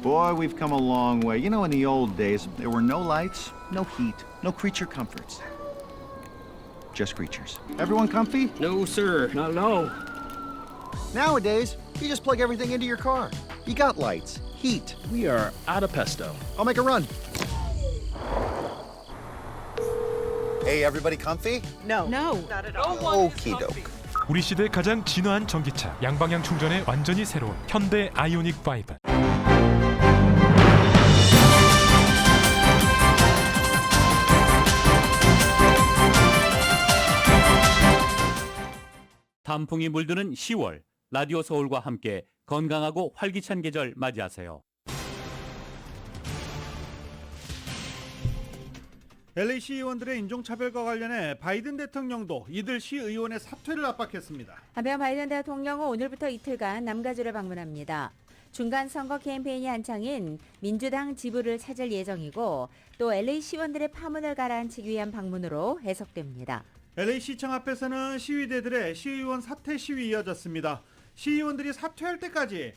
Boy, we've come a long way. You know, in the old days, there were no lights, no heat, no creature comforts. Just creatures. Everyone comfy? No, sir. Not at all. Nowadays, you just plug everything into your car. You got lights, heat. We are out of pesto. I'll make a run. Hey, everybody comfy? No. Okie doke. 우리 시대 가장 진화한 전기차, 양방향 충전에 완전히 새로운 현대 아이오닉 5. 단풍이 물드는 10월, 라디오 서울과 함께 건강하고 활기찬 계절 맞이하세요. LA 시의원들의 인종차별과 관련해 바이든 대통령도 이들 시의원의 사퇴를 압박했습니다. 한편 바이든 대통령은 오늘부터 이틀간 남가주를 방문합니다. 중간 선거 캠페인이 한창인 민주당 지부를 찾을 예정이고 또 LA 시의원들의 파문을 가라앉히기 위한 방문으로 해석됩니다. LA 시청 앞에서는 시위대들의 시의원 사퇴 시위 이어졌습니다. 시의원들이 사퇴할 때까지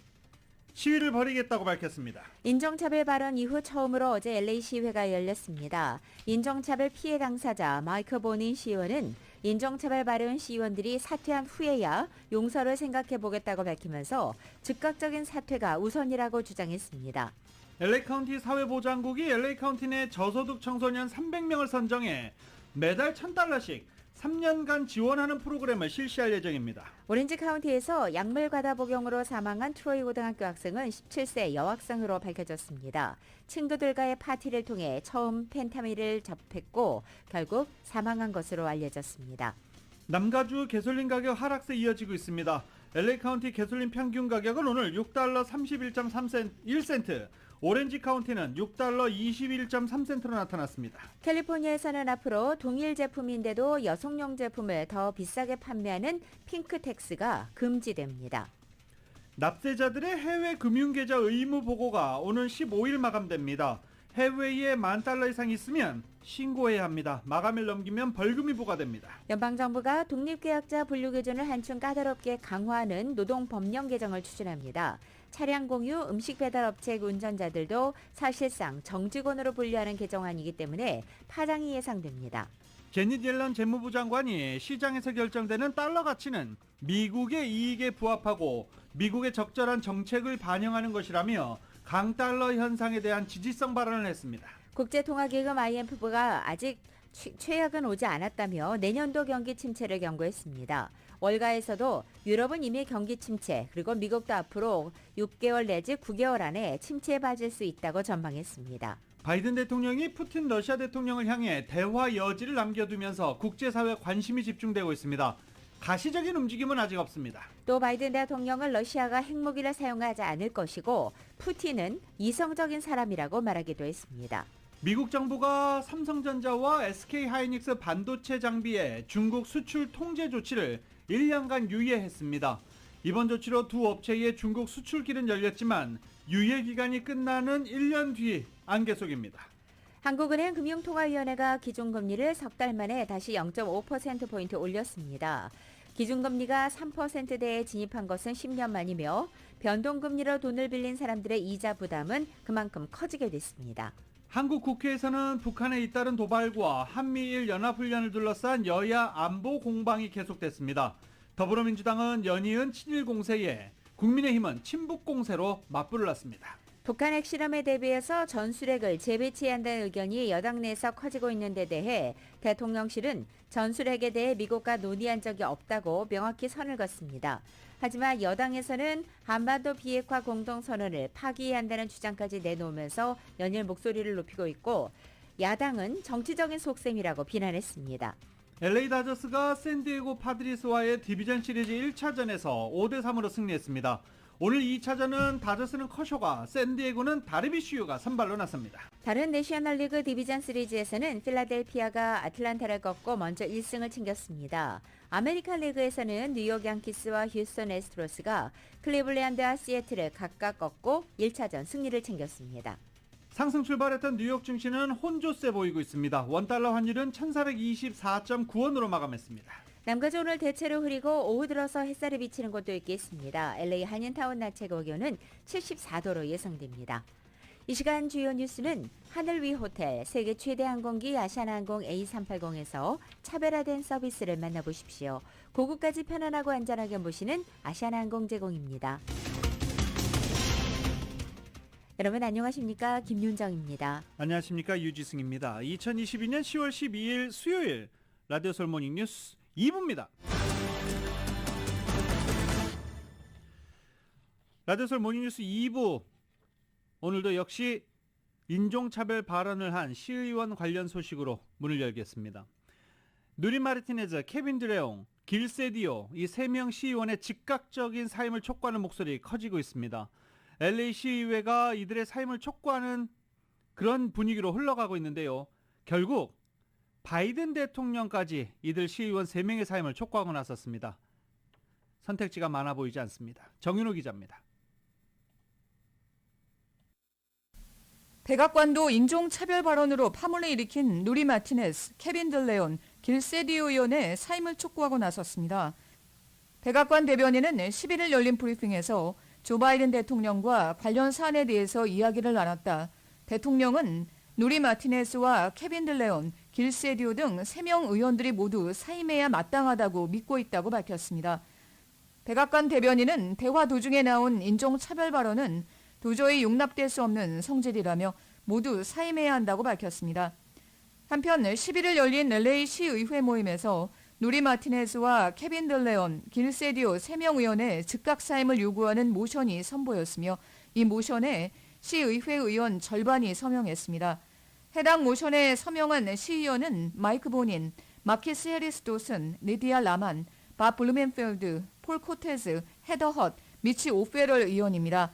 시위를 벌이겠다고 밝혔습니다. 인종차별 발언 이후 처음으로 어제 LA 시회가 열렸습니다. 인종차별 피해 당사자 마이크 보닌 시의원은 인종차별 발언 시의원들이 사퇴한 후에야 용서를 생각해 보겠다고 밝히면서 즉각적인 사퇴가 우선이라고 주장했습니다. LA 카운티 사회보장국이 LA 카운티 내 저소득 청소년 300명을 선정해 매달 $1,000씩 3년간 지원하는 프로그램을 실시할 예정입니다. 오렌지 카운티에서 약물 과다 복용으로 사망한 트로이 고등학교 학생은 17세 여학생으로 밝혀졌습니다. 친구들과의 파티를 통해 처음 펜타밀을 접했고 결국 사망한 것으로 알려졌습니다. 남가주 개솔린 가격 하락세 이어지고 있습니다. LA 카운티 개솔린 평균 가격은 오늘 $6 31.1센트, 오렌지 카운티는 $6 21.3센트로 나타났습니다. 캘리포니아에서는 앞으로 동일 제품인데도 여성용 제품을 더 비싸게 판매하는 핑크 텍스가 금지됩니다. 납세자들의 해외 금융계좌 의무 보고가 오늘 15일 마감됩니다. 해외에 $10,000 이상 있으면 신고해야 합니다. 마감일 넘기면 벌금이 부과됩니다. 연방정부가 독립계약자 분류 기준을 한층 까다롭게 강화하는 노동법령 개정을 추진합니다. 차량 공유, 음식 배달 업체 운전자들도 사실상 정직원으로 분류하는 개정안이기 때문에 파장이 예상됩니다. 제닛 옐런 재무부 장관이 시장에서 결정되는 달러 가치는 미국의 이익에 부합하고 미국의 적절한 정책을 반영하는 것이라며 강달러 현상에 대한 지지성 발언을 했습니다. 국제통화기금 IMF가 아직 최악은 오지 않았다며 내년도 경기 침체를 경고했습니다. 월가에서도 유럽은 이미 경기 침체, 그리고 미국도 앞으로 6개월 내지 9개월 안에 침체에 빠질 수 있다고 전망했습니다. 바이든 대통령이 푸틴 러시아 대통령을 향해 대화 여지를 남겨두면서 국제사회 관심이 집중되고 있습니다. 가시적인 움직임은 아직 없습니다. 또 바이든 대통령은 러시아가 핵무기를 사용하지 않을 것이고 푸틴은 이성적인 사람이라고 말하기도 했습니다. 미국 정부가 삼성전자와 SK하이닉스 반도체 장비의 중국 수출 통제 조치를 1년간 유예했습니다. 이번 조치로 두 업체의 중국 수출길은 열렸지만 유예 기간이 끝나는 1년 뒤 안개 속입니다. 한국은행 금융통화위원회가 기준금리를 석 달 만에 다시 0.5%포인트 올렸습니다. 기준금리가 3%대에 진입한 것은 10년 만이며 변동금리로 돈을 빌린 사람들의 이자 부담은 그만큼 커지게 됐습니다. 한국 국회에서는 북한에 잇따른 도발과 한미일 연합훈련을 둘러싼 여야 안보 공방이 계속됐습니다. 더불어민주당은 연이은 친일 공세에, 국민의힘은 친북 공세로 맞불을 놨습니다. 북한 핵실험에 대비해서 전술핵을 재배치해야 한다는 의견이 여당 내에서 커지고 있는 데 대해 대통령실은 전술핵에 대해 미국과 논의한 적이 없다고 명확히 선을 그었습니다. 하지만 여당에서는 한반도 비핵화 공동선언을 파기해야 한다는 주장까지 내놓으면서 연일 목소리를 높이고 있고 야당은 정치적인 속셈이라고 비난했습니다. LA 다저스가 샌디에고 파드리스와의 디비전 시리즈 1차전에서 5대3으로 승리했습니다. 오늘 2차전은 다저스는 커쇼가, 샌디에고는 다르비슈유가 선발로 나섭니다. 다른 내셔널리그 디비전 시리즈에서는 필라델피아가 아틀란타를 꺾고 먼저 1승을 챙겼습니다. 아메리칸 리그에서는 뉴욕 양키스와 휴스턴 애스트로스가 클리블랜드와 시애틀을 각각 꺾고 1차전 승리를 챙겼습니다. 상승 출발했던 뉴욕 증시는 혼조세 보이고 있습니다. 원달러 환율은 1424.9원으로 마감했습니다. 남가주 오늘 대체로 흐리고 오후 들어서 햇살이 비치는 곳도 있겠습니다. LA 한인타운 낮 최고 기온은 74도로 예상됩니다. 이 시간 주요 뉴스는 하늘 위 호텔, 세계 최대 항공기 아시아나항공 A380에서 차별화된 서비스를 만나보십시오. 고국까지 편안하고 안전하게 모시는 아시아나항공 제공입니다. 여러분 안녕하십니까? 김윤정입니다. 안녕하십니까? 유지승입니다. 2022년 10월 12일 수요일 라디오 서울 모닝 뉴스 2부입니다. 라디오 서울 모닝 뉴스 2부 오늘도 역시 인종차별 발언을 한 시의원 관련 소식으로 문을 열겠습니다. 누리 마르티네즈, 케빈 드레옹, 길세디오 이 3명 시의원의 즉각적인 사임을 촉구하는 목소리 커지고 있습니다. LA 시의회가 이들의 사임을 촉구하는 그런 분위기로 흘러가고 있는데요. 결국 바이든 대통령까지 이들 시의원 3명의 사임을 촉구하고 나섰습니다. 선택지가 많아 보이지 않습니다. 정윤호 기자입니다. 백악관도 인종차별 발언으로 파문을 일으킨 누리 마티네스, 케빈 들레온, 길세디오 의원의 사임을 촉구하고 나섰습니다. 백악관 대변인은 11일 열린 브리핑에서 조 바이든 대통령과 관련 사안에 대해서 이야기를 나눴다. 대통령은 누리 마티네스와 케빈 들레온, 길세디오 등 3명 의원들이 모두 사임해야 마땅하다고 믿고 있다고 밝혔습니다. 백악관 대변인은 대화 도중에 나온 인종차별 발언은 도저히 용납될 수 없는 성질이라며 모두 사임해야 한다고 밝혔습니다. 한편 11일 열린 LA 시의회 모임에서 누리 마티네스와 케빈 들레온, 길세디오 3명 의원의 즉각 사임을 요구하는 모션이 선보였으며 이 모션에 시의회 의원 절반이 서명했습니다. 해당 모션에 서명한 시의원은 마이크 보닌, 마키스 해리스 도슨, 리디아 라만, 밥 블루멘필드, 폴 코테즈, 헤더 헛, 미치 오페럴 의원입니다.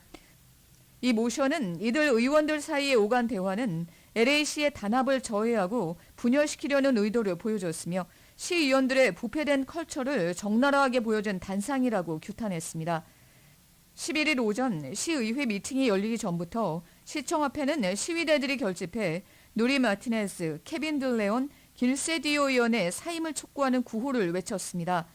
이 모션은 이들 의원들 사이에 오간 대화는 LA시의 단합을 저해하고 분열시키려는 의도를 보여줬으며 시의원들의 부패된 컬처를 적나라하게 보여준 단상이라고 규탄했습니다. 11일 오전 시의회 미팅이 열리기 전부터 시청 앞에는 시위대들이 결집해 누리 마티네스, 케빈 들레온, 길세디오 의원의 사임을 촉구하는 구호를 외쳤습니다.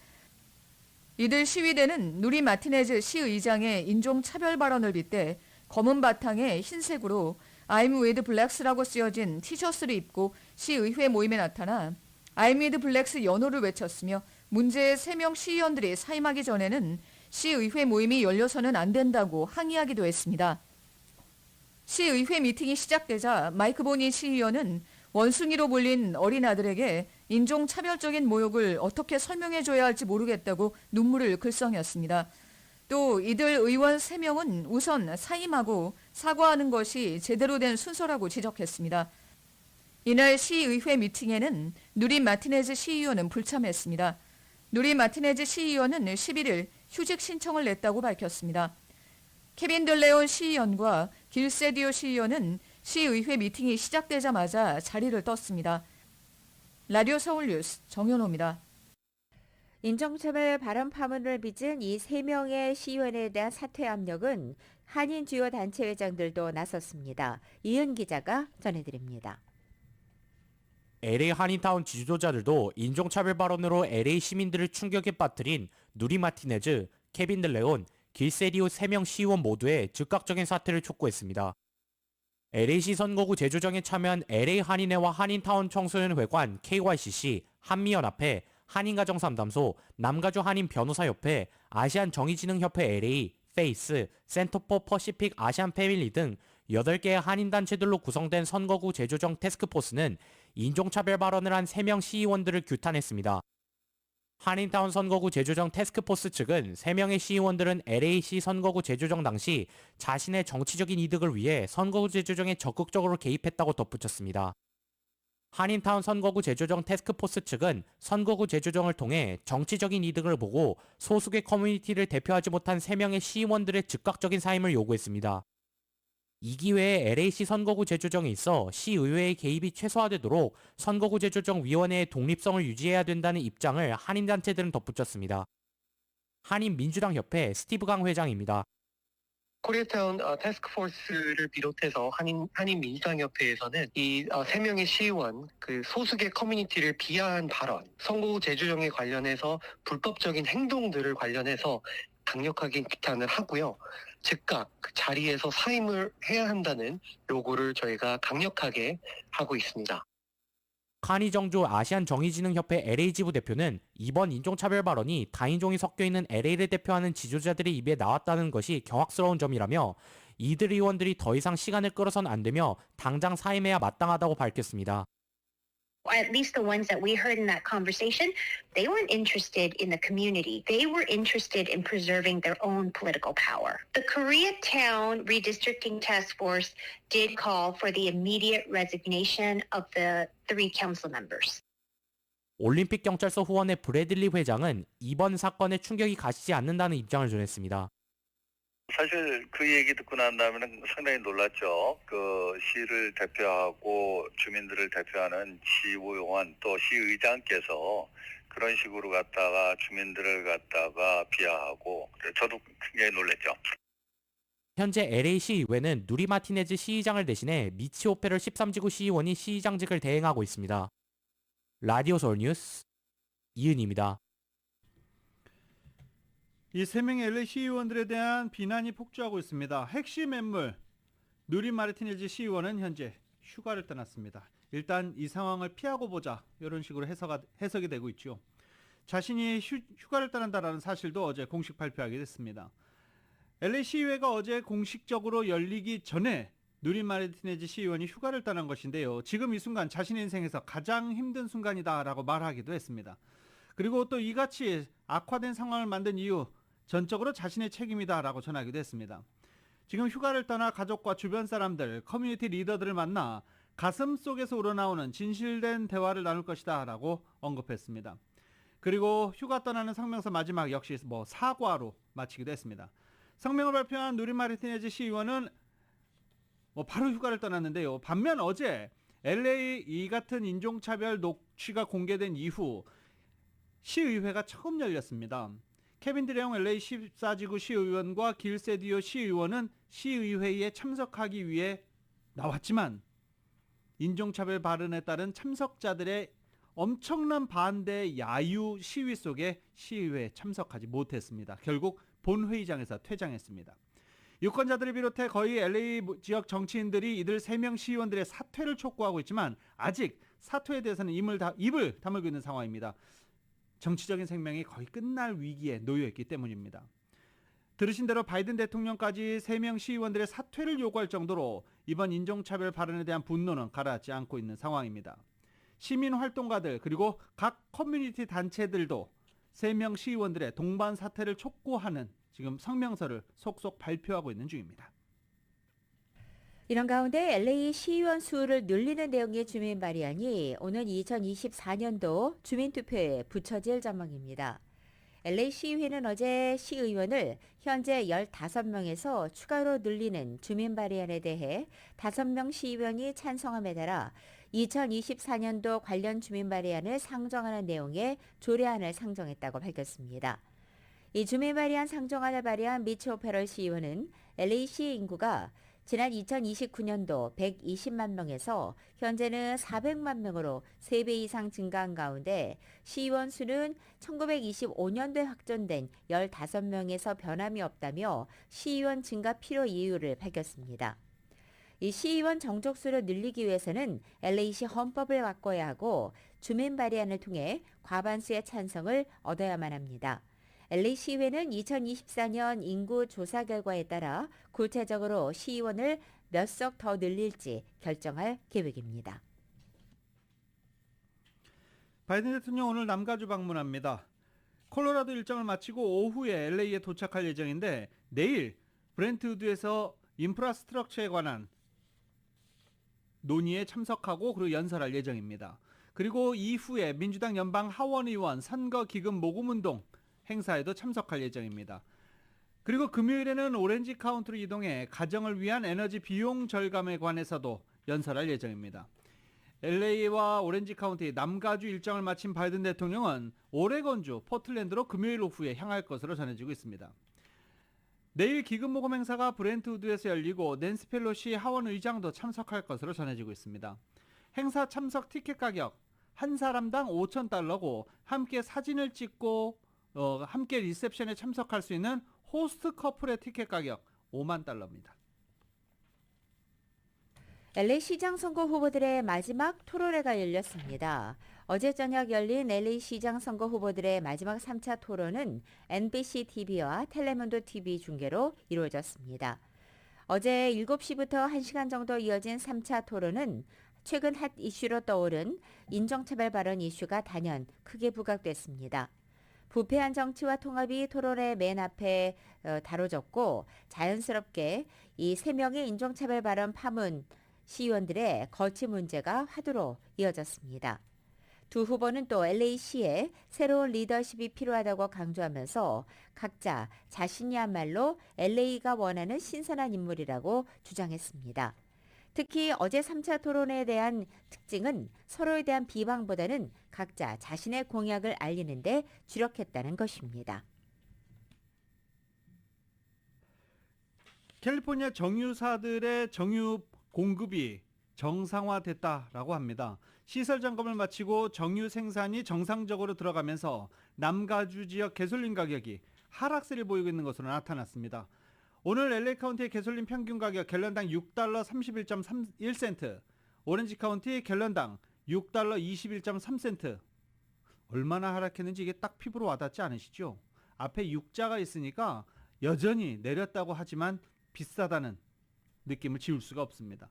이들 시위대는 누리 마티네즈 시의장의 인종차별 발언을 빗대 검은 바탕에 흰색으로 I'm with Blacks라고 쓰여진 티셔츠를 입고 시의회 모임에 나타나 I'm with Blacks 연호를 외쳤으며 문제의 3명 시의원들이 사임하기 전에는 시의회 모임이 열려서는 안 된다고 항의하기도 했습니다. 시의회 미팅이 시작되자 마이크 보닌 시의원은 원숭이로 불린 어린 아들에게 인종차별적인 모욕을 어떻게 설명해줘야 할지 모르겠다고 눈물을 글썽였습니다. 또 이들 의원 3명은 우선 사임하고 사과하는 것이 제대로 된 순서라고 지적했습니다. 이날 시의회 미팅에는 누리 마티네즈 시의원은 불참했습니다. 누리 마티네즈 시의원은 11일 휴직 신청을 냈다고 밝혔습니다. 케빈 들레온 시의원과 길세디오 시의원은 시의회 미팅이 시작되자마자 자리를 떴습니다. 라디오 서울 뉴스 정현호입니다. 인종차별 발언 파문을 빚은 이 3명의 시의원에 대한 사퇴 압력은 한인 주요 단체 회장들도 나섰습니다. 이은 기자가 전해드립니다. LA 한인타운 지도자들도 인종차별 발언으로 LA 시민들을 충격에 빠뜨린 누리 마티네즈, 케빈 들레온, 길세디오 3명 시의원 모두의 즉각적인 사퇴를 촉구했습니다. LA시 선거구 재조정에 참여한 LA 한인회와 한인타운 청소년회관 KYCC, 한미연합회, 한인가정상담소, 남가주 한인변호사협회, 아시안정의진흥협회 LA, 페이스, 센터 포 퍼시픽 아시안 패밀리 등 8개의 한인단체들로 구성된 선거구 재조정 태스크포스는 인종차별 발언을 한 3명 시의원들을 규탄했습니다. 한인타운 선거구 재조정 태스크포스 측은 3명의 시의원들은 LA시 선거구 재조정 당시 자신의 정치적인 이득을 위해 선거구 재조정에 적극적으로 개입했다고 덧붙였습니다. 한인타운 선거구 재조정 태스크포스 측은 선거구 재조정을 통해 정치적인 이득을 보고 소수의 커뮤니티를 대표하지 못한 3명의 시의원들의 즉각적인 사임을 요구했습니다. 이 기회에 LA시 선거구 재조정에 있어 시의회의 개입이 최소화되도록 선거구 재조정위원회의 독립성을 유지해야 된다는 입장을 한인단체들은 덧붙였습니다. 한인민주당협회 스티브 강 회장입니다. 코리아타운 태스크포스를 비롯해서 한인민주당협회에서는 이 3명의 시의원, 그 소수계 커뮤니티를 비하한 발언, 선거 제주정에 관련해서 불법적인 행동들을 관련해서 강력하게 비탄을 하고요. 즉각 그 자리에서 사임을 해야 한다는 요구를 저희가 강력하게 하고 있습니다. 카니정조 아시안정의진흥협회 LA지부 대표는 이번 인종차별 발언이 다인종이 섞여있는 LA를 대표하는 지도자들의 입에 나왔다는 것이 경악스러운 점이라며 이들 의원들이 더 이상 시간을 끌어선 안 되며 당장 사임해야 마땅하다고 밝혔습니다. At least the ones that we heard in that conversation, they weren't interested in the community. They were interested in preserving their own political power. The Koreatown Redistricting Task Force did call for the immediate resignation of the 3 council members. 올림픽 경찰서 후원의 브래들리 회장은 이번 사건에 충격이 가시지 않는다는 입장을 전했습니다. 사실 그 얘기 듣고 난 다음에는 상당히 놀랐죠. 그 시를 대표하고 주민들을 대표하는 시의원 또 시의장께서 그런 식으로 갖다가 주민들을 갖다가 비하하고 저도 굉장히 놀랐죠. 현재 LA 시의회는 누리 마티네즈 시의장을 대신해 미치 오페럴 13지구 시의원이 시의장직을 대행하고 있습니다. 라디오 서울 뉴스 이은입니다. 이 3명의 LA 시의원들에 대한 비난이 폭주하고 있습니다. 핵심 인물 누리 마르티네즈 시의원은 현재 휴가를 떠났습니다. 일단 이 상황을 피하고 보자 이런 식으로 해석이 되고 있죠. 자신이 휴가를 떠난다는 사실도 어제 공식 발표하게 됐습니다. LA 시의회가 어제 공식적으로 열리기 전에 누리 마르티네즈 시의원이 휴가를 떠난 것인데요. 지금 이 순간 자신의 인생에서 가장 힘든 순간이다라고 말하기도 했습니다. 그리고 또 이같이 악화된 상황을 만든 이유 전적으로 자신의 책임이다라고 전하기도 했습니다. 지금 휴가를 떠나 가족과 주변 사람들, 커뮤니티 리더들을 만나 가슴 속에서 우러나오는 진실된 대화를 나눌 것이다 라고 언급했습니다. 그리고 휴가 떠나는 성명서 마지막 역시 사과로 마치기도 했습니다. 성명을 발표한 누리 마르티네즈 시의원은 바로 휴가를 떠났는데요. 반면 어제 LA 이 같은 인종차별 녹취가 공개된 이후 시의회가 처음 열렸습니다. 케빈 드레용 LA 14지구 시의원과 길세디오 시의원은 시의회에 참석하기 위해 나왔지만 인종차별 발언에 따른 참석자들의 엄청난 반대 야유 시위 속에 시의회에 참석하지 못했습니다. 결국 본회의장에서 퇴장했습니다. 유권자들을 비롯해 거의 LA 지역 정치인들이 이들 3명 시의원들의 사퇴를 촉구하고 있지만 아직 사퇴에 대해서는 입을 다물고 있는 상황입니다. 정치적인 생명이 거의 끝날 위기에 놓여있기 때문입니다. 들으신 대로 바이든 대통령까지 3명 시의원들의 사퇴를 요구할 정도로 이번 인종차별 발언에 대한 분노는 가라앉지 않고 있는 상황입니다. 시민활동가들 그리고 각 커뮤니티 단체들도 3명 시의원들의 동반 사퇴를 촉구하는 지금 성명서를 속속 발표하고 있는 중입니다. 이런 가운데 LA 시의원 수를 늘리는 내용의 주민 발의안이 오는 2024년도 주민투표에 붙여질 전망입니다. LA 시의회는 어제 시의원을 현재 15명에서 추가로 늘리는 주민 발의안에 대해 5명 시의원이 찬성함에 따라 2024년도 관련 주민 발의안을 상정하는 내용의 조례안을 상정했다고 밝혔습니다. 이 주민 발의안 상정안을 발의한 미치 오페럴 시의원은 LA시 인구가 지난 2029년도 120만 명에서 현재는 400만 명으로 3배 이상 증가한 가운데 시의원 수는 1925년도에 확정된 15명에서 변함이 없다며 시의원 증가 필요 이유를 밝혔습니다. 이 시의원 정족수를 늘리기 위해서는 LA시 헌법을 바꿔야 하고 주민 발의안을 통해 과반수의 찬성을 얻어야만 합니다. LA 시의회는 2024년 인구 조사 결과에 따라 구체적으로 시의원을 몇 석 더 늘릴지 결정할 계획입니다. 바이든 대통령 오늘 남가주 방문합니다. 콜로라도 일정을 마치고 오후에 LA에 도착할 예정인데 내일 브렌트우드에서 인프라스트럭처에 관한 논의에 참석하고 그리고 연설할 예정입니다. 그리고 이후에 민주당 연방 하원의원 선거기금 모금운동 행사에도 참석할 예정입니다. 그리고 금요일에는 오렌지 카운티로 이동해 가정을 위한 에너지 비용 절감에 관해서도 연설할 예정입니다. LA와 오렌지 카운티 남가주 일정을 마친 바이든 대통령은 오레곤주 포틀랜드로 금요일 오후에 향할 것으로 전해지고 있습니다. 내일 기금 모금 행사가 브렌트우드에서 열리고 낸시 펠로시 하원 의장도 참석할 것으로 전해지고 있습니다. 행사 참석 티켓 가격 한 사람당 $5,000고 함께 사진을 찍고 함께 리셉션에 참석할 수 있는 호스트 커플의 티켓 가격 $50,000입니다. LA 시장 선거 후보들의 마지막 토론회가 열렸습니다. 어제 저녁 열린 LA 시장 선거 후보들의 마지막 3차 토론은 NBC TV와 텔레문도 TV 중계로 이루어졌습니다. 어제 7시부터 1시간 정도 이어진 3차 토론은 최근 핫 이슈로 떠오른 인종차별 발언 이슈가 단연 크게 부각됐습니다. 부패한 정치와 통합이 토론의 맨 앞에 다뤄졌고 자연스럽게 이 3명의 인종차별 발언 파문 시의원들의 거취 문제가 화두로 이어졌습니다. 두 후보는 또 LA시에 새로운 리더십이 필요하다고 강조하면서 각자 자신이야말로 LA가 원하는 신선한 인물이라고 주장했습니다. 특히 어제 3차 토론에 대한 특징은 서로에 대한 비방보다는 각자 자신의 공약을 알리는 데 주력했다는 것입니다. 캘리포니아 정유사들의 정유 공급이 정상화됐다라고 합니다. 시설 점검을 마치고 정유 생산이 정상적으로 들어가면서 남가주 지역 가솔린 가격이 하락세를 보이고 있는 것으로 나타났습니다. 오늘 LA 카운티의 가솔린 평균 가격 갤런당 $6.31.3, 오렌지 카운티 갤런당 $6.21.3. 얼마나 하락했는지 이게 딱 피부로 와닿지 않으시죠? 앞에 6자가 있으니까 여전히 내렸다고 하지만 비싸다는 느낌을 지울 수가 없습니다.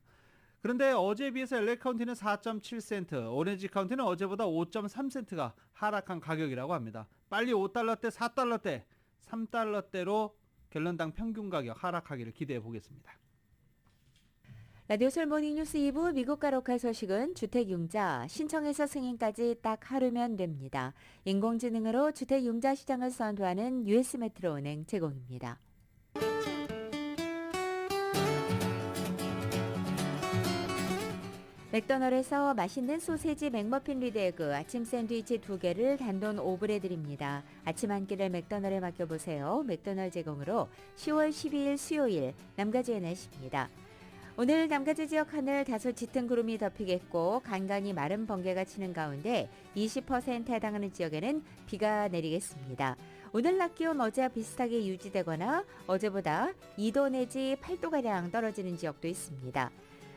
그런데 어제에 비해서 LA 카운티는 4.7센트, 오렌지 카운티는 어제보다 5.3센트가 하락한 가격이라고 합니다. 빨리 $5대, $4대, $3대로 갤런당 평균 가격 하락하기를 기대해 보겠습니다. 라디오 솔 모닝뉴스 2부 미국과 로컬 소식은 주택융자, 신청해서 승인까지 딱 하루면 됩니다. 인공지능으로 주택융자 시장을 선도하는 US 메트로은행 제공입니다. 맥도널드에서 맛있는 소세지 맥머핀 리드에그 아침 샌드위치 2개를 단돈 5불에 드립니다. 아침 한 끼를 맥도날드에 맡겨보세요. 맥도날드 제공으로 10월 12일 수요일 남가주의 날씨입니다. 오늘 남가주 지역 하늘 다소 짙은 구름이 덮이겠고 간간히 마른 번개가 치는 가운데 20%에 해당하는 지역에는 비가 내리겠습니다. 오늘 낮 기온 어제와 비슷하게 유지되거나 어제보다 2도 내지 8도가량 떨어지는 지역도 있습니다.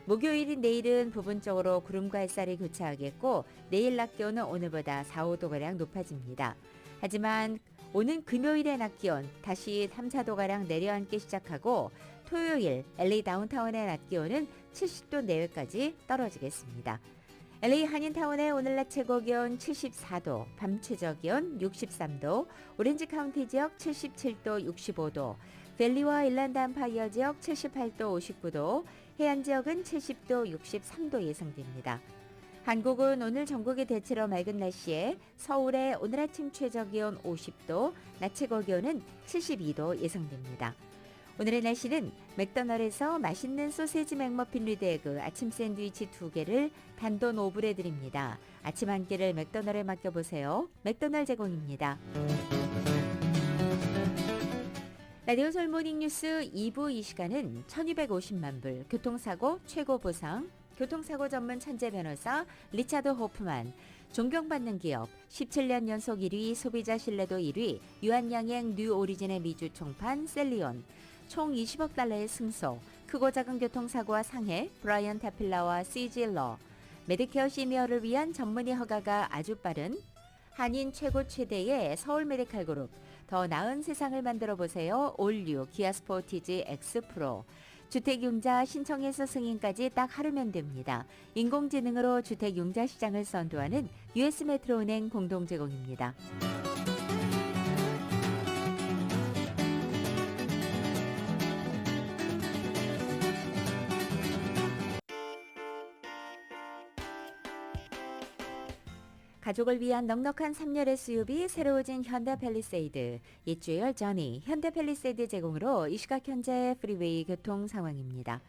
목요일인 내일은 부분적으로 구름과 햇살이 교차하겠고 내일 낮 기온은 오늘보다 4, 5도가량 높아집니다. 하지만 오는 금요일의 낮 기온 다시 3, 4도가량 내려앉기 시작하고 토요일 LA 다운타운의 낮 기온은 70도 내외까지 떨어지겠습니다. LA 한인타운의 오늘 낮 최고 기온 74도, 밤 최저 기온 63도, 오렌지 카운티 지역 77도, 65도, 밸리와 일란드 암파이어 지역 78도, 59도, 해안 지역은 70도, 63도 예상됩니다. 한국은 오늘 전국이 대체로 맑은 날씨에 서울의 오늘 아침 최저 기온 50도, 낮 최고 기온은 72도 예상됩니다. 오늘의 날씨는 맥도날드에서 맛있는 소세지 맥머핀 리드에그 아침 샌드위치 2개를 단돈 5불에 드립니다. 아침 한 끼를 맥도날드에 맡겨보세요. 맥도날드 제공입니다. 라디오 솔 모닝뉴스 2부 이 시간은 1250만 불 교통사고 최고 보상, 교통사고 전문 천재 변호사 리차드 호프만, 존경받는 기업 17년 연속 1위 소비자 신뢰도 1위 유한양행 뉴 오리진의 미주 총판 셀리온, 총 20억 달러의 승소, 크고 작은 교통사고와 상해 브라이언 타필라와 CG러, 메디케어 시니어를 위한 전문의 허가가 아주 빠른 한인 최고 최대의 서울 메디칼 그룹, 더 나은 세상을 만들어 보세요. 올류 기아 스포티지 X 프로, 주택융자 신청해서 승인까지 딱 하루면 됩니다. 인공지능으로 주택융자 시장을 선도하는 US 메트로은행 공동 제공입니다. 가족을 위한 넉넉한 3열 SUV 새로워진 현대 팰리세이드, 입주열 저니 현대 팰리세이드 제공으로 이 시각 현재 프리웨이 교통 상황입니다.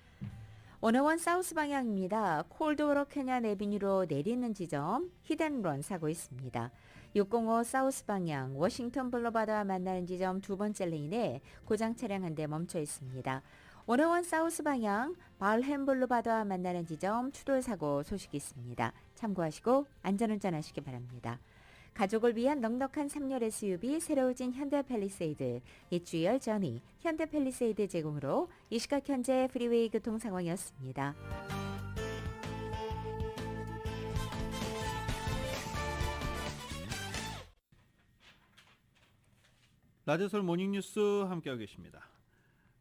101 사우스 방향입니다. 콜드워러 캐년 애비뉴로 내리는 지점 히든런 사고 있습니다. 605 사우스 방향 워싱턴 블루바드와 만나는 지점 두 번째 레인에 고장 차량 한 대 멈춰 있습니다. 101 사우스 방향 발햄 블루바드와 만나는 지점 추돌 사고 소식이 있습니다. 참고하시고 안전운전하시기 바랍니다. 가족을 위한 넉넉한 3열 SUV 새로워진 현대 팰리세이드, 입주열 저니 현대 팰리세이드 제공으로 이 시각 현재 프리웨이 교통 상황이었습니다. 라디오솔 모닝뉴스 함께하고 계십니다.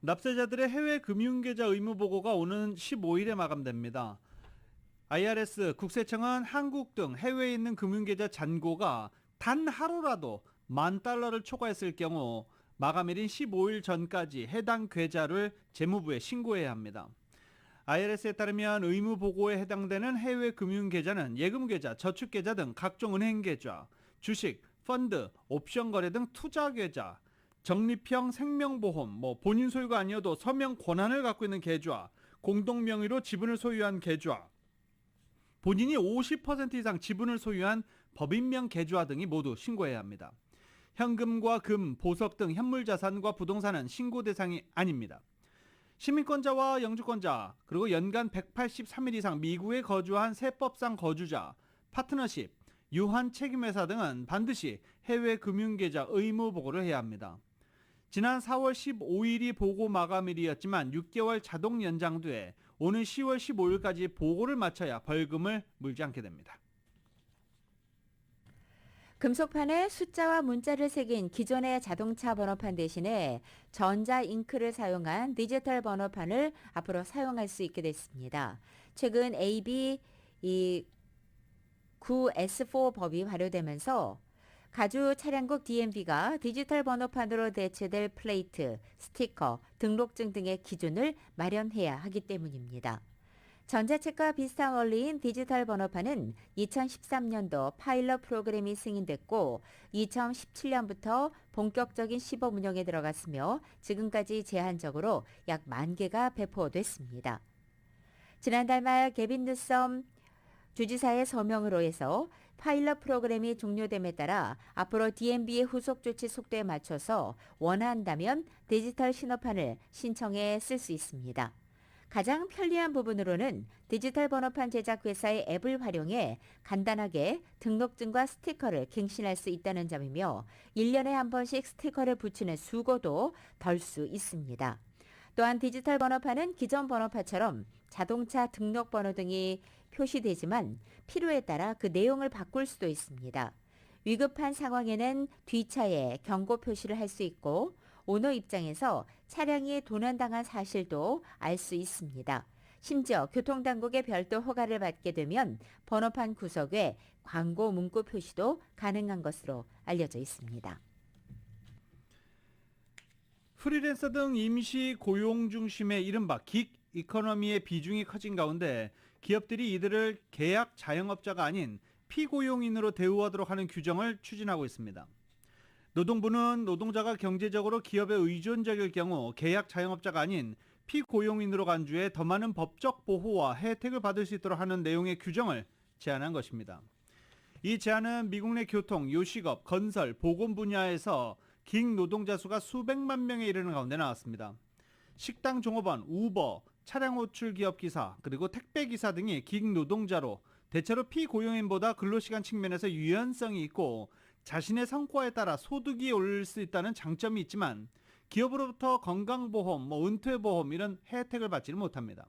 납세자들의 해외 금융계좌 의무 보고가 오는 15일에 마감됩니다. IRS 국세청은 한국 등 해외에 있는 금융계좌 잔고가 단 하루라도 $10,000를 초과했을 경우 마감일인 15일 전까지 해당 계좌를 재무부에 신고해야 합니다. IRS에 따르면 의무 보고에 해당되는 해외 금융계좌는 예금계좌, 저축계좌 등 각종 은행계좌, 주식, 펀드, 옵션 거래 등 투자계좌, 적립형 생명보험, 본인 소유가 아니어도 서명 권한을 갖고 있는 계좌, 공동명의로 지분을 소유한 계좌, 본인이 50% 이상 지분을 소유한 법인명 계좌 등이 모두 신고해야 합니다. 현금과 금, 보석 등 현물자산과 부동산은 신고 대상이 아닙니다. 시민권자와 영주권자, 그리고 연간 183일 이상 미국에 거주한 세법상 거주자, 파트너십, 유한 책임회사 등은 반드시 해외 금융계좌 의무 보고를 해야 합니다. 지난 4월 15일이 보고 마감일이었지만 6개월 자동 연장돼 오는 10월 15일까지 보고를 마쳐야 벌금을 물지 않게 됩니다. 금속판에 숫자와 문자를 새긴 기존의 자동차 번호판 대신에 전자 잉크를 사용한 디지털 번호판을 앞으로 사용할 수 있게 됐습니다. 최근 AB 9S4 법이 발효되면서 가주 차량국 DMV가 디지털 번호판으로 대체될 플레이트, 스티커, 등록증 등의 기준을 마련해야 하기 때문입니다. 전자책과 비슷한 원리인 디지털 번호판은 2013년도 파일럿 프로그램이 승인됐고 2017년부터 본격적인 시범 운영에 들어갔으며 지금까지 제한적으로 약 10,000개가 배포됐습니다. 지난달 말 개빈 뉴섬 주지사의 서명으로 해서 파일럿 프로그램이 종료됨에 따라 앞으로 DMV의 후속 조치 속도에 맞춰서 원한다면 디지털 신호판을 신청해 쓸 수 있습니다. 가장 편리한 부분으로는 디지털 번호판 제작 회사의 앱을 활용해 간단하게 등록증과 스티커를 갱신할 수 있다는 점이며 1년에 한 번씩 스티커를 붙이는 수고도 덜 수 있습니다. 또한 디지털 번호판은 기존 번호판처럼 자동차 등록번호 등이 표시되지만 필요에 따라 그 내용을 바꿀 수도 있습니다. 위급한 상황에는 뒤차에 경고 표시를 할 수 있고 오너 입장에서 차량이 도난당한 사실도 알 수 있습니다. 심지어 교통당국의 별도 허가를 받게 되면 번호판 구석에 광고 문구 표시도 가능한 것으로 알려져 있습니다. 프리랜서 등 임시 고용 중심의 이른바 긱 이코노미의 비중이 커진 가운데 기업들이 이들을 계약 자영업자가 아닌 피고용인으로 대우하도록 하는 규정을 추진하고 있습니다. 노동부는 노동자가 경제적으로 기업에 의존적일 경우 계약 자영업자가 아닌 피고용인으로 간주해 더 많은 법적 보호와 혜택을 받을 수 있도록 하는 내용의 규정을 제안한 것입니다. 이 제안은 미국 내 교통, 요식업, 건설, 보건 분야에서 긱 노동자 수가 수백만 명에 이르는 가운데 나왔습니다. 식당 종업원, 우버, 차량 호출 기업 기사, 그리고 택배 기사 등이 긱 노동자로 대체로 피고용인보다 근로시간 측면에서 유연성이 있고 자신의 성과에 따라 소득이 오를 수 있다는 장점이 있지만 기업으로부터 건강보험, 은퇴보험 이런 혜택을 받지는 못합니다.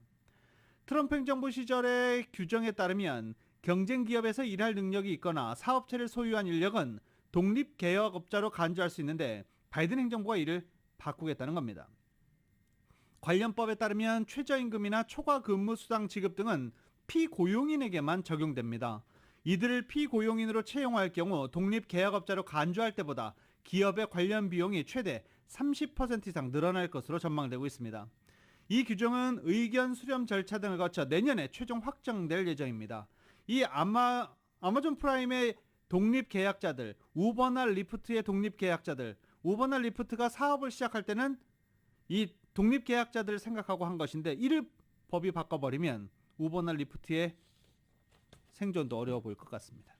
트럼프 행정부 시절의 규정에 따르면 경쟁기업에서 일할 능력이 있거나 사업체를 소유한 인력은 독립개혁업자로 간주할 수 있는데 바이든 행정부가 이를 바꾸겠다는 겁니다. 관련 법에 따르면 최저임금이나 초과 근무수당 지급 등은 피고용인에게만 적용됩니다. 이들을 피고용인으로 채용할 경우 독립계약업자로 간주할 때보다 기업의 관련 비용이 최대 30% 이상 늘어날 것으로 전망되고 있습니다. 이 규정은 의견 수렴 절차 등을 거쳐 내년에 최종 확정될 예정입니다. 이 아마존 프라임의 독립계약자들, 우버나 리프트의 독립계약자들, 우버나 리프트가 사업을 시작할 때는 이 독립계약자들을 생각하고 한 것인데 이를 법이 바꿔버리면 우버나 리프트의 생존도 어려워 보일 것 같습니다.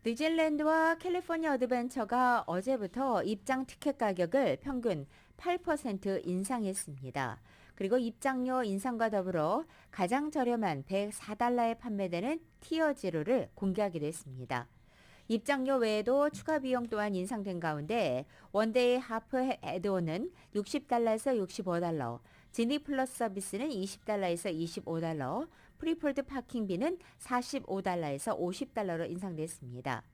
디즈니랜드와 캘리포니아 어드벤처가 어제부터 입장 티켓 가격을 평균 8% 인상했습니다. 그리고 입장료 인상과 더불어 가장 저렴한 104달러에 판매되는 티어 제로를 공개하기도 했습니다. 입장료 외에도 추가 비용 또한 인상된 가운데 원데이 하프 애드온은 60달러에서 65달러, 지니 플러스 서비스는 20달러에서 25달러, 프리폴드 파킹비는 45달러에서 50달러로 인상됐습니다.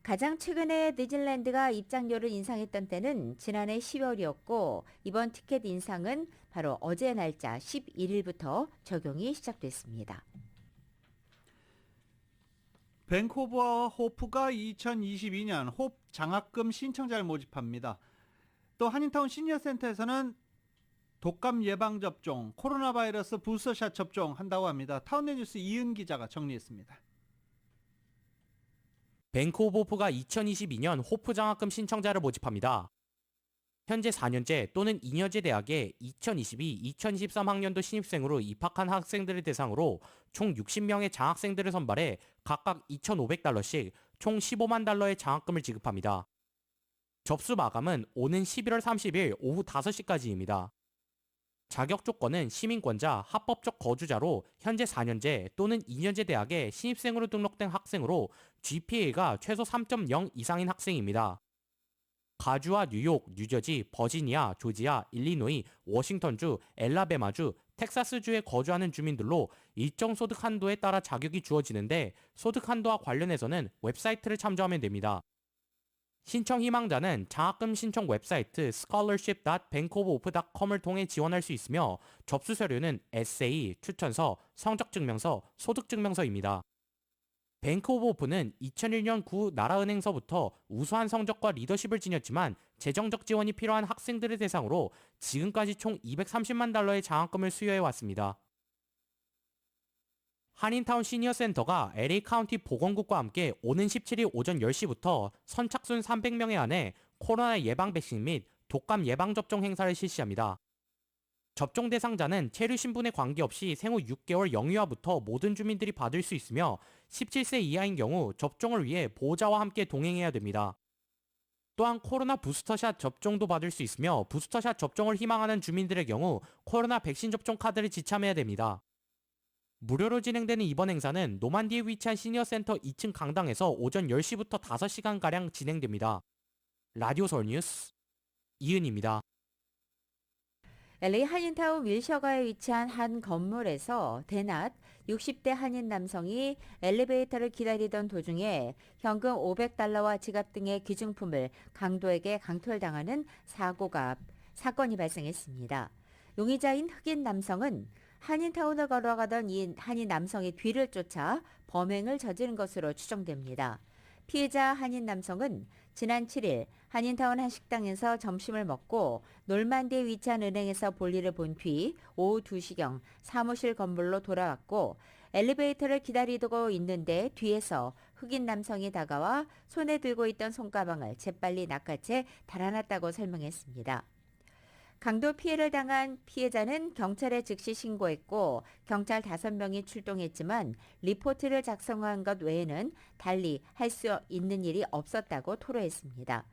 가장 최근에 디즈니랜드가 입장료를 인상했던 때는 지난해 10월이었고 이번 티켓 인상은 바로 어제 날짜 11일부터 적용이 시작됐습니다. 밴쿠버 호프가 2022년 호프 장학금 신청자를 모집합니다. 또 한인타운 시니어센터에서는 독감 예방접종, 코로나 바이러스 부스터샷 접종한다고 합니다. 타운넷 뉴스 이은 기자가 정리했습니다. 밴쿠버 호프가 2022년 호프 장학금 신청자를 모집합니다. 현재 4년제 또는 2년제 대학에 2022-2023 학년도 신입생으로 입학한 학생들을 대상으로 총 60명의 장학생들을 선발해 각각 2,500달러씩 총 15만 달러의 장학금을 지급합니다. 접수 마감은 오는 11월 30일 오후 5시까지입니다. 자격 조건은 시민권자, 합법적 거주자로 현재 4년제 또는 2년제 대학에 신입생으로 등록된 학생으로 GPA가 최소 3.0 이상인 학생입니다. 가주와 뉴욕, 뉴저지, 버지니아, 조지아, 일리노이, 워싱턴주, 엘라베마주, 텍사스주에 거주하는 주민들로 일정 소득 한도에 따라 자격이 주어지는데 소득 한도와 관련해서는 웹사이트를 참조하면 됩니다. 신청 희망자는 장학금 신청 웹사이트 scholarship.vancouverhope.com을 통해 지원할 수 있으며 접수 서류는 에세이, 추천서, 성적증명서, 소득증명서입니다. 밴쿠버 호프는 2001년 구 나라은행서부터 우수한 성적과 리더십을 지녔지만 재정적 지원이 필요한 학생들을 대상으로 지금까지 총 230만 달러의 장학금을 수여해 왔습니다. 한인타운 시니어센터가 LA 카운티 보건국과 함께 오는 17일 오전 10시부터 선착순 300명에 한해 코로나 예방 백신 및 독감 예방접종 행사를 실시합니다. 접종 대상자는 체류 신분에 관계없이 생후 6개월 영유아부터 모든 주민들이 받을 수 있으며 17세 이하인 경우 접종을 위해 보호자와 함께 동행해야 됩니다. 또한 코로나 부스터샷 접종도 받을 수 있으며 부스터샷 접종을 희망하는 주민들의 경우 코로나 백신 접종 카드를 지참해야 됩니다. 무료로 진행되는 이번 행사는 노만디에 위치한 시니어센터 2층 강당에서 오전 10시부터 5시간가량 진행됩니다. 라디오 서울 뉴스 이은입니다. LA 한인타운 윌셔가에 위치한 한 건물에서 대낮 60대 한인 남성이 엘리베이터를 기다리던 도중에 현금 500달러와 지갑 등의 귀중품을 강도에게 강탈당하는 사건이 발생했습니다. 용의자인 흑인 남성은 한인타운을 걸어가던 이 한인 남성의 뒤를 쫓아 범행을 저지른 것으로 추정됩니다. 피해자 한인 남성은 지난 7일 한인타운 한 식당에서 점심을 먹고 놀만디에 위치한 은행에서 볼일을 본 뒤 오후 2시경 사무실 건물로 돌아왔고 엘리베이터를 기다리고 있는데 뒤에서 흑인 남성이 다가와 손에 들고 있던 손가방을 재빨리 낚아채 달아났다고 설명했습니다. 강도 피해를 당한 피해자는 경찰에 즉시 신고했고 경찰 5명이 출동했지만 리포트를 작성한 것 외에는 달리 할 수 있는 일이 없었다고 토로했습니다.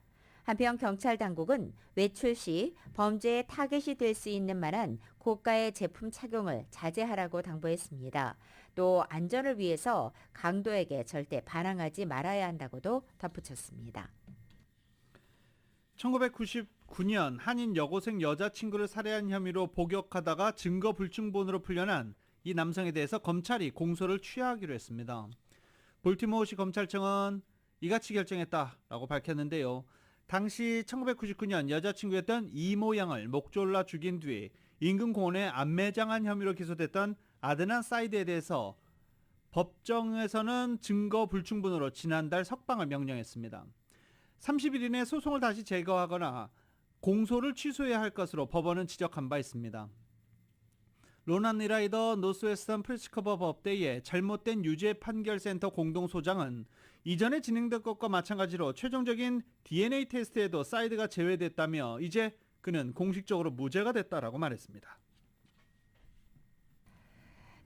한편 경찰 당국은 외출 시 범죄의 타겟이 될 수 있는 만한 고가의 제품 착용을 자제하라고 당부했습니다. 또 안전을 위해서 강도에게 절대 반항하지 말아야 한다고도 덧붙였습니다. 1999년 한인 여고생 여자친구를 살해한 혐의로 복역하다가 증거 불충분으로 풀려난 이 남성에 대해서 검찰이 공소를 취하하기로 했습니다. 볼티모어시 검찰청은 이같이 결정했다라고 밝혔는데요. 당시 1999년 여자친구였던 이모 양을 목졸라 죽인 뒤 인근 공원에 암매장한 혐의로 기소됐던 아드난 사이드에 대해서 법정에서는 증거 불충분으로 지난달 석방을 명령했습니다. 30일 이내 소송을 다시 제거하거나 공소를 취소해야 할 것으로 법원은 지적한 바 있습니다. 로난 니라이더 노스웨스턴 프리스커버 법대의 잘못된 유죄 판결센터 공동소장은 이전에 진행된 것과 마찬가지로 최종적인 DNA 테스트에도 사이드가 제외됐다며 이제 그는 공식적으로 무죄가 됐다라고 말했습니다.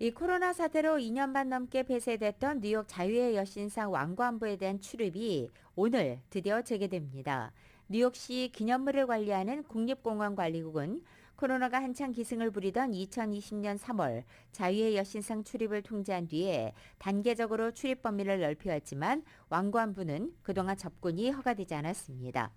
이 코로나 사태로 2년 반 넘게 폐쇄됐던 뉴욕 자유의 여신상 왕관부에 대한 출입이 오늘 드디어 재개됩니다. 뉴욕시 기념물을 관리하는 국립공원관리국은 코로나가 한창 기승을 부리던 2020년 3월 자유의 여신상 출입을 통제한 뒤에 단계적으로 출입 범위를 넓혀왔지만 왕관부는 그동안 접근이 허가되지 않았습니다.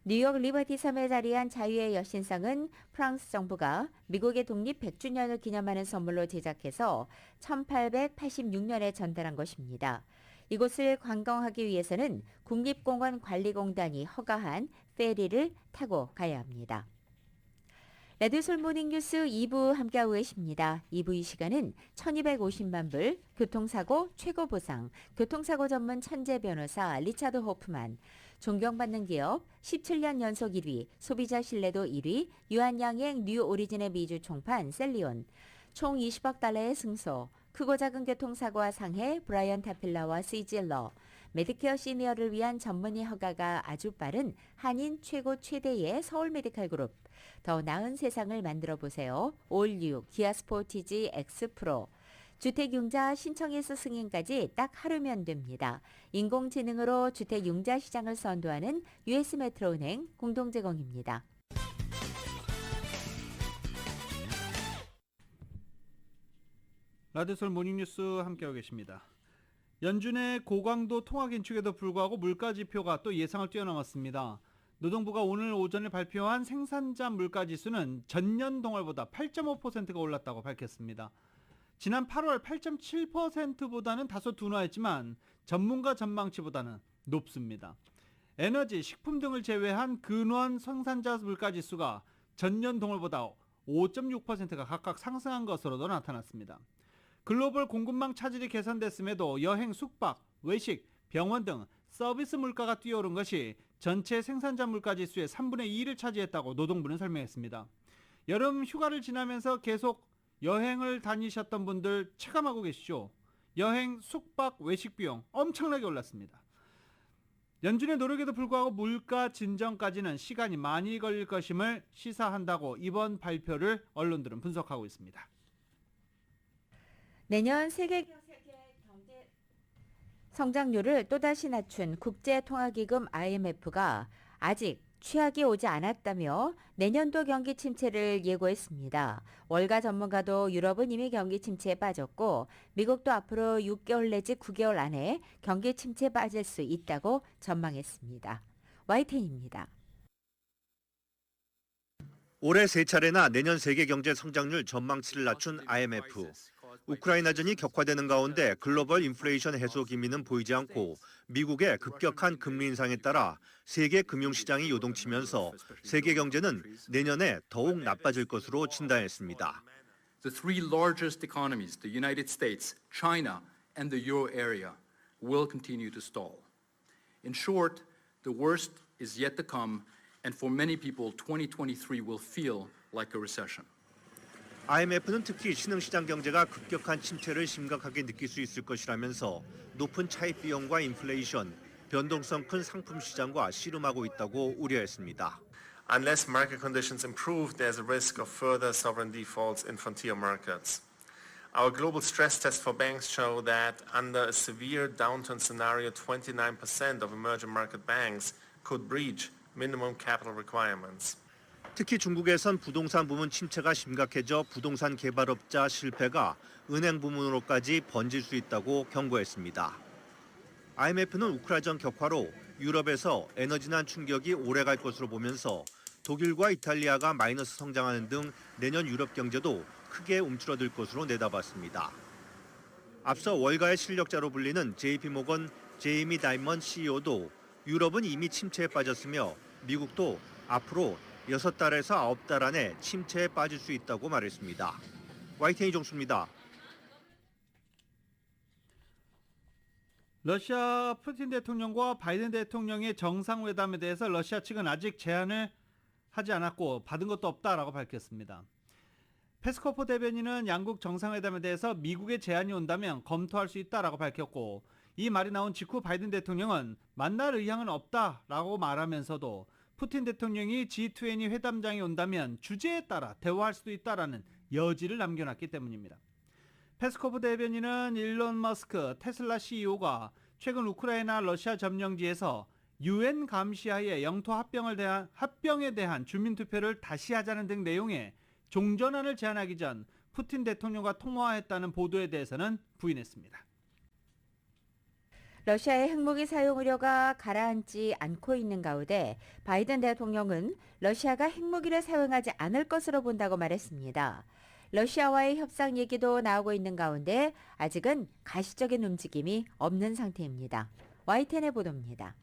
뉴욕 리버티 섬에 자리한 자유의 여신상은 프랑스 정부가 미국의 독립 100주년을 기념하는 선물로 제작해서 1886년에 전달한 것입니다. 이곳을 관광하기 위해서는 국립공원관리공단이 허가한 페리를 타고 가야 합니다. 레드솔 모닝뉴스 2부 함께하고 계십니다. 2부 이 시간은 1250만 불, 교통사고 최고 보상, 교통사고 전문 천재 변호사 리차드 호프만, 존경받는 기업 17년 연속 1위, 소비자 신뢰도 1위, 유한양행 뉴 오리진의 미주 총판 셀리온, 총 20억 달러의 승소, 크고 작은 교통사고와 상해 브라이언 타필러와 시질러, 메디케어 시니어를 위한 전문의 허가가 아주 빠른 한인 최고 최대의 서울 메디칼 그룹, 더 나은 세상을 만들어 보세요. 올뉴 기아 스포티지 X 프로. 주택융자 신청에서 승인까지 딱 하루면 됩니다. 인공지능으로 주택융자 시장을 선도하는 US 메트로은행 공동제공입니다. 라디오솔 모닝뉴스 함께하고 계십니다. 연준의 고강도 통화 긴축에도 불구하고 물가지표가 또 예상을 뛰어넘었습니다. 노동부가 오늘 오전에 발표한 생산자 물가지수는 전년 동월보다 8.5%가 올랐다고 밝혔습니다. 지난 8월 8.7%보다는 다소 둔화했지만 전문가 전망치보다는 높습니다. 에너지, 식품 등을 제외한 근원 생산자 물가지수가 전년 동월보다 5.6%가 각각 상승한 것으로도 나타났습니다. 글로벌 공급망 차질이 개선됐음에도 여행, 숙박, 외식, 병원 등 서비스 물가가 뛰어오른 것이 전체 생산자 물가지수의 3분의 2를 차지했다고 노동부는 설명했습니다. 여름 휴가를 지나면서 계속 여행을 다니셨던 분들 체감하고 계시죠? 여행, 숙박, 외식 비용 엄청나게 올랐습니다. 연준의 노력에도 불구하고 물가 진정까지는 시간이 많이 걸릴 것임을 시사한다고 이번 발표를 언론들은 분석하고 있습니다. 내년 세계 경제 성장률을 또다시 낮춘 국제통화기금 IMF가 아직 취약이 오지 않았다며 내년도 경기 침체를 예고했습니다. 월가 전문가도 유럽은 이미 경기 침체에 빠졌고 미국도 앞으로 6개월 내지 9개월 안에 경기 침체에 빠질 수 있다고 전망했습니다. YTN입니다. 올해 세 차례나 내년 세계 경제 성장률 전망치를 낮춘 IMF. 우크라이나전이 격화되는 가운데 글로벌 인플레이션 해소 기미는 보이지 않고 미국의 급격한 금리 인상에 따라 세계 금융시장이 요동치면서 세계 경제는 내년에 더욱 나빠질 것으로 진단했습니다. The three largest economies, the United States, China, and the euro area, will continue to stall. In short, the worst is yet to come, and for many people, 2023 will feel like a recession. IMF는 특히 신흥시장 경제가 급격한 침체를 심각하게 느낄 수 있을 것이라면서 높은 차입 비용과 인플레이션, 변동성 큰 상품 시장과 씨름하고 있다고 우려했습니다. Unless market conditions improve, there's a risk of further sovereign defaults in frontier markets. Our global stress tests for banks show that under a severe downturn scenario, 29% of emerging market banks could breach minimum capital requirements. 특히 중국에선 부동산 부문 침체가 심각해져 부동산 개발업자 실패가 은행 부문으로까지 번질 수 있다고 경고했습니다. IMF는 우크라이나전 격화로 유럽에서 에너지난 충격이 오래갈 것으로 보면서 독일과 이탈리아가 마이너스 성장하는 등 내년 유럽 경제도 크게 움츠러들 것으로 내다봤습니다. 앞서 월가의 실력자로 불리는 JP모건 제이미 다이먼 CEO도 유럽은 이미 침체에 빠졌으며 미국도 앞으로 6달에서 9달 안에 침체에 빠질 수 있다고 말했습니다. YTN 정수입니다. 러시아 푸틴 대통령과 바이든 대통령의 정상회담에 대해서 러시아 측은 아직 제안을 하지 않았고 받은 것도 없다라고 밝혔습니다. 페스코프 대변인은 양국 정상회담에 대해서 미국의 제안이 온다면 검토할 수 있다라고 밝혔고 이 말이 나온 직후 바이든 대통령은 만날 의향은 없다라고 말하면서도 푸틴 대통령이 G20 회담장에 온다면 주제에 따라 대화할 수도 있다라는 여지를 남겨놨기 때문입니다. 페스코프 대변인은 일론 머스크 테슬라 CEO가 최근 우크라이나 러시아 점령지에서 UN 감시하에 영토 합병에 대한 주민투표를 다시 하자는 등 내용의 종전안을 제안하기 전 푸틴 대통령과 통화했다는 보도에 대해서는 부인했습니다. 러시아의 핵무기 사용 우려가 가라앉지 않고 있는 가운데 바이든 대통령은 러시아가 핵무기를 사용하지 않을 것으로 본다고 말했습니다. 러시아와의 협상 얘기도 나오고 있는 가운데 아직은 가시적인 움직임이 없는 상태입니다. YTN의 보도입니다.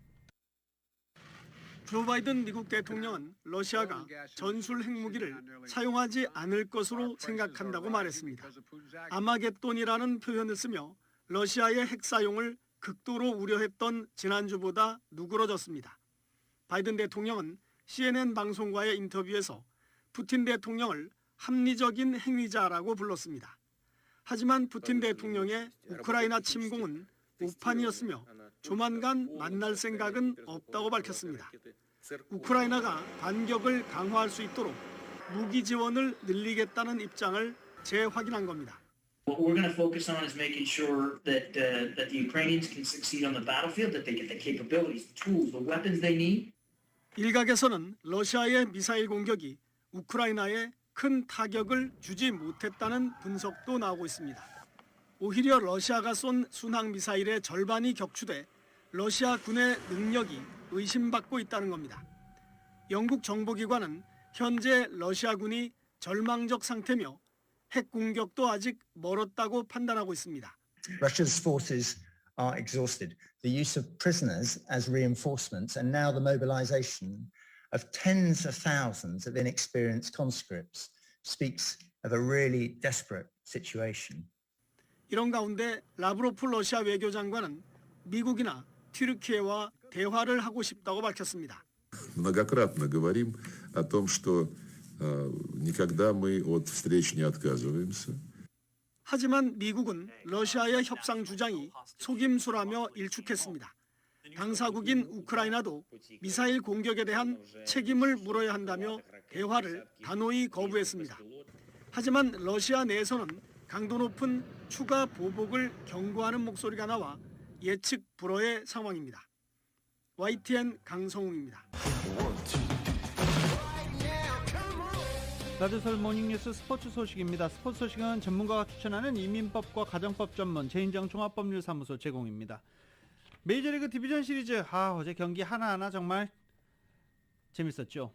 조 바이든 미국 대통령은 러시아가 전술 핵무기를 사용하지 않을 것으로 생각한다고 말했습니다. 아마겟돈이라는 표현을 쓰며 러시아의 핵 사용을 극도로 우려했던 지난주보다 누그러졌습니다. 바이든 대통령은 CNN 방송과의 인터뷰에서 푸틴 대통령을 합리적인 행위자라고 불렀습니다. 하지만 푸틴 대통령의 우크라이나 침공은 오판이었으며 조만간 만날 생각은 없다고 밝혔습니다. 우크라이나가 반격을 강화할 수 있도록 무기 지원을 늘리겠다는 입장을 재확인한 겁니다. What we're going to focus on is making sure that the Ukrainians can succeed on the battlefield, that they get the capabilities, the tools, the weapons they need. 일각에서는 러시아의 미사일 공격이 우크라이나에 큰 타격을 주지 못했다는 분석도 나오고 있습니다. 오히려 러시아가 쏜 순항 미사일의 절반이 격추돼 러시아 군의 능력이 의심받고 있다는 겁니다. 영국 정보기관은 현재 러시아군이 절망적 상태며 핵 공격도 아직 멀었다고 판단하고 있습니다. Russia's forces are exhausted. The use of prisoners as reinforcements and now the mobilization of tens of thousands of inexperienced conscripts speaks of a really desperate situation. 이런 가운데 라브로프 러시아 외교장관은 미국이나 튀르키예와 대화를 하고 싶다고 밝혔습니다. Многократно говорим о том, что никогда мы от встреч не отказываемся. 하지만 미국은 러시아의 협상 주장이 속임수라며 일축했습니다. 당사국인 우크라이나도 미사일 공격에 대한 책임을 물어야 한다며 대화를 단호히 거부했습니다. 하지만 러시아 내에서는 강도 높은 추가 보복을 경고하는 목소리가 나와 예측 불허의 상황입니다. YTN 강성웅입니다. 라디오서울 모닝뉴스 스포츠 소식입니다. 스포츠 소식은 전문가가 추천하는 이민법과 가정법 전문 제인정 종합법률사무소 제공입니다. 메이저리그 디비전 시리즈 어제 경기 하나하나 정말 재밌었죠.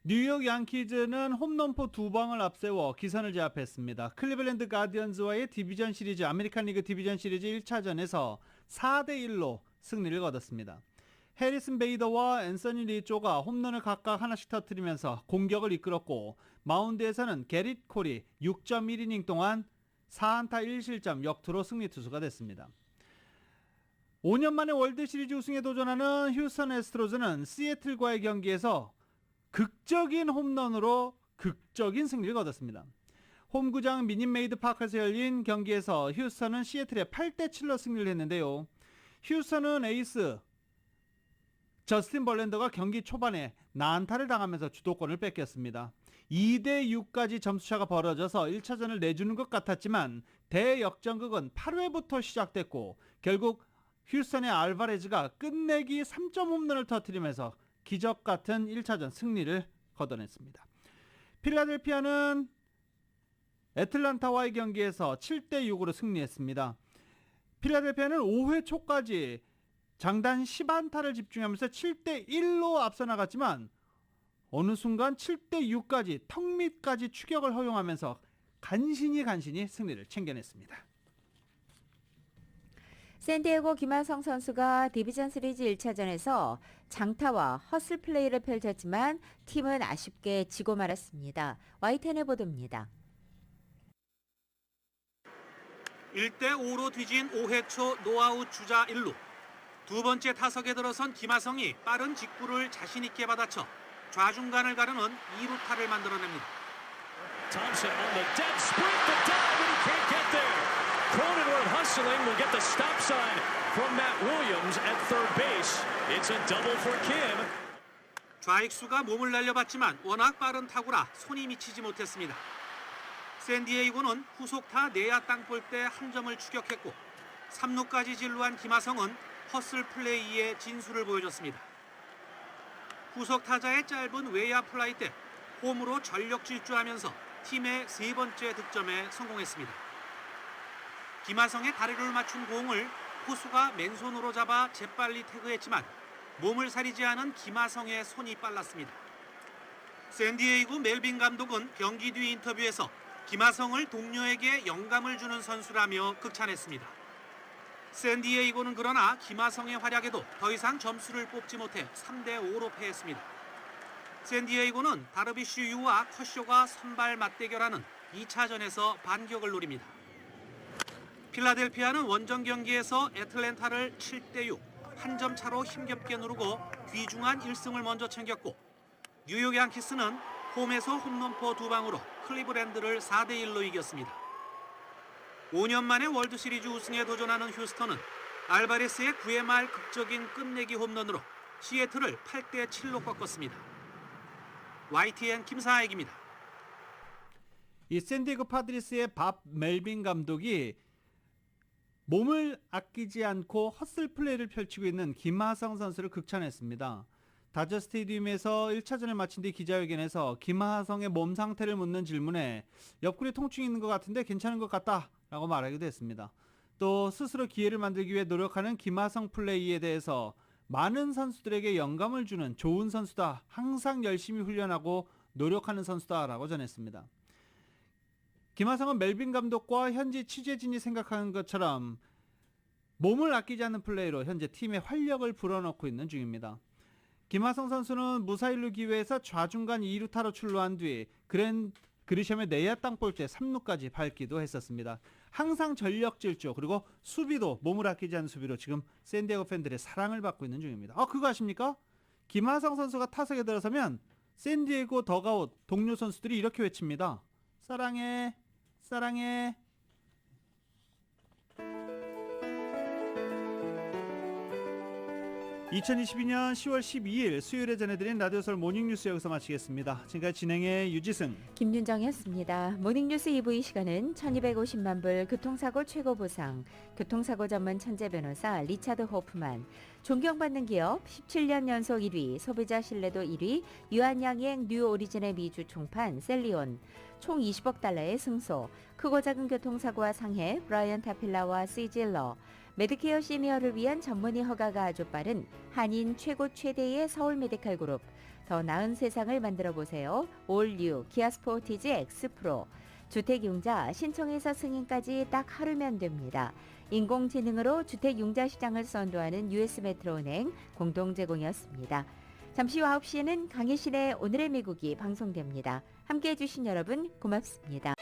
뉴욕 양키즈는 홈런포 2방을 앞세워 기선을 제압했습니다. 클리블랜드 가디언즈와의 디비전 시리즈 아메리칸 리그 디비전 시리즈 1차전에서 4대1로 승리를 거뒀습니다. 해리슨 베이더와 앤서니 리조가 홈런을 각각 하나씩 터뜨리면서 공격을 이끌었고 마운드에서는 게릿 콜이 6.1이닝 동안 4안타 1실점 역투로 승리 투수가 됐습니다. 5년 만에 월드시리즈 우승에 도전하는 휴스턴 애스트로즈는 시애틀과의 경기에서 극적인 홈런으로 극적인 승리를 거뒀습니다. 홈구장 미닛메이드 파크에서 열린 경기에서 휴스턴은 시애틀에 8대7로 승리를 했는데요. 휴스턴은 에이스 저스틴 벌랜더가 경기 초반에 난타를 당하면서 주도권을 뺏겼습니다. 2대6까지 점수차가 벌어져서 1차전을 내주는 것 같았지만 대역전극은 8회부터 시작됐고 결국 휴스턴의 알바레즈가 끝내기 3점 홈런을 터뜨리면서 기적 같은 1차전 승리를 거둬냈습니다. 필라델피아는 애틀란타와의 경기에서 7대6으로 승리했습니다. 필라델피아는 5회 초까지 장단 10안타를 집중하면서 7대1로 앞서 나갔지만 어느 순간 7대6까지 턱밑까지 추격을 허용하면서 간신히 승리를 챙겨냈습니다. 샌디에고 김하성 선수가 디비전 시리즈 1차전에서 장타와 허슬 플레이를 펼쳤지만 팀은 아쉽게 지고 말았습니다. YTN의 보도입니다. 1대5로 뒤진 5회 초 노아웃 주자 1루. 두 번째 타석에 들어선 김하성이 빠른 직구를 자신 있게 받아쳐 좌중간을 가르는 2루타를 만들어냅니다. Thompson on the dead sprint, the dive, and he can't get there. Cronenworth hustling will get the stop sign from Matt Williams at third base. It's a double for Kim. 좌익수가 몸을 날려봤지만 워낙 빠른 타구라 손이 미치지 못했습니다. 샌디에이고는 후속타 내야 땅볼때 한 점을 추격했고 3루까지 진루한 김하성은 허슬 플레이의 진수를 보여줬습니다. 후속 타자의 짧은 외야 플라이 때 홈으로 전력 질주하면서 팀의 세 번째 득점에 성공했습니다. 김하성의 다리를 맞춘 공을 포수가 맨손으로 잡아 재빨리 태그했지만 몸을 사리지 않은 김하성의 손이 빨랐습니다. 샌디에이고 멜빈 감독은 경기 뒤 인터뷰에서 김하성을 동료에게 영감을 주는 선수라며 극찬했습니다. 샌디에이고는 그러나 김하성의 활약에도 더 이상 점수를 뽑지 못해 3대5로 패했습니다. 샌디에이고는 다르비쉬 유와 커쇼가 선발 맞대결하는 2차전에서 반격을 노립니다. 필라델피아는 원정 경기에서 애틀랜타를 7대6, 한 점 차로 힘겹게 누르고 귀중한 1승을 먼저 챙겼고 뉴욕 양키스는 홈에서 홈런포 2방으로 클리브랜드를 4대1로 이겼습니다. 5년 만에 월드시리즈 우승에 도전하는 휴스턴은 알바레스의 9회 말 극적인 끝내기 홈런으로 시애틀을 8대7로 꺾었습니다. YTN 김사익입니다. 이 샌디에고 파드리스의 밥 멜빈 감독이 몸을 아끼지 않고 헛슬 플레이를 펼치고 있는 김하성 선수를 극찬했습니다. 다저 스테디움에서 1차전을 마친 뒤 기자회견에서 김하성의 몸 상태를 묻는 질문에 옆구리 통증이 있는 것 같은데 괜찮은 것 같다 라고 말하기도 했습니다. 또 스스로 기회를 만들기 위해 노력하는 김하성 플레이에 대해서 많은 선수들에게 영감을 주는 좋은 선수다. 항상 열심히 훈련하고 노력하는 선수다라고 전했습니다. 김하성은 멜빈 감독과 현지 취재진이 생각하는 것처럼 몸을 아끼지 않는 플레이로 현재 팀의 활력을 불어넣고 있는 중입니다. 김하성 선수는 무사일루 기회에서 좌중간 2루타로 출루한 뒤 그리셴의 내야 땅볼째 3루까지 밟기도 했었습니다. 항상 전력 질주 그리고 수비도 몸을 아끼지 않는 수비로 지금 샌디에고 팬들의 사랑을 받고 있는 중입니다. 그거 아십니까? 김하성 선수가 타석에 들어서면 샌디에고 더가웃 동료 선수들이 이렇게 외칩니다. 사랑해, 사랑해. (2022년 10월 12일) 수요일에 전해드린 라디오서울 모닝뉴스 여기서 마치겠습니다. 지금까지 진행의 유지승, 김윤정이었습니다. 모닝뉴스 2부 이 시간은 1250만 불 교통사고 최고보상, 교통사고 전문 천재 변호사 리차드 호프만, 존경받는 기업 17년 연속 1위, 소비자 신뢰도 1위, 유한양행 뉴 오리진의 미주 총판 셀리온, 총 20억 달러의 승소, 크고 작은 교통사고와 상해 브라이언 타필라와 시질러, 메디케어 시니어를 위한 전문의 허가가 아주 빠른 한인 최고 최대의 서울 메디칼 그룹, 더 나은 세상을 만들어 보세요. 올뉴 기아 스포티지 X프로, 주택융자 신청에서 승인까지 딱 하루면 됩니다. 인공지능으로 주택융자 시장을 선도하는 US메트로은행 공동 제공이었습니다. 잠시 후 9시에는 강희실의 오늘의 미국이 방송됩니다. 함께해 주신 여러분 고맙습니다.